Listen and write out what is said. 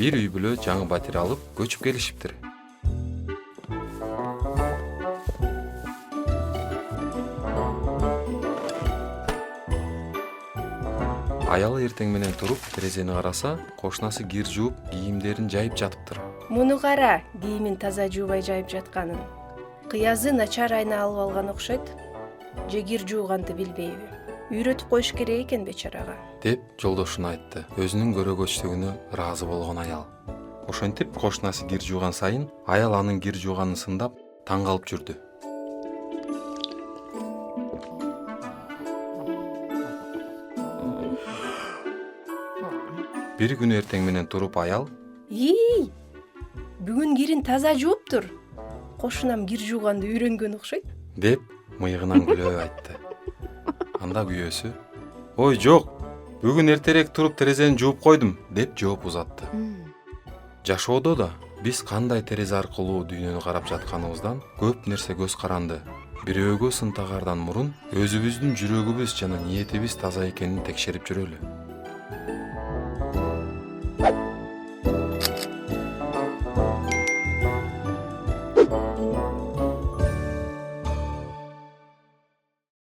бир үй бүлө жаңы батир алып көчүп келишиптир. Аялы эртең менен туруп терезени караса, кошунасы кир жууп, кийимдерин жайып жатыптыр. Муну кара, кийимин таза жуубай жайып жатканын. Кыязы начар айна алып алган окшойт. Же кир жууганды билбейби. Үйрөтүп коюш керек экен бечарага. Деп жолдошуна айтты. Өзүнүн көрөгөчтүгүнө ыраазы болгон аял. Ошентип кошунасы кир жууган сайын, аял анын кир жууганын сындап, таң калып жүрдү. Бир күнү эртең менен туруп аял: "Ий! Бүгүн кирин таза жууптур. Кошунам кир жууганды үйрөнгөн окшойт." деп мыйыгынан күлөп айтты. Анда күйөөсү: "Ой, жок. Бүгүн эртерээк туруп терезени жууп койдум" деп жооп узатты. Жашоодо да биз кандай терезе аркылуу дүйнөнү карап жатканыбыздан көп нерсе көз каранды. Бирөөгө сын тагаардан мурун өзүбүздүн жүрөгүбүз жана ниетибиз таза экенин текшерип жүрөлү.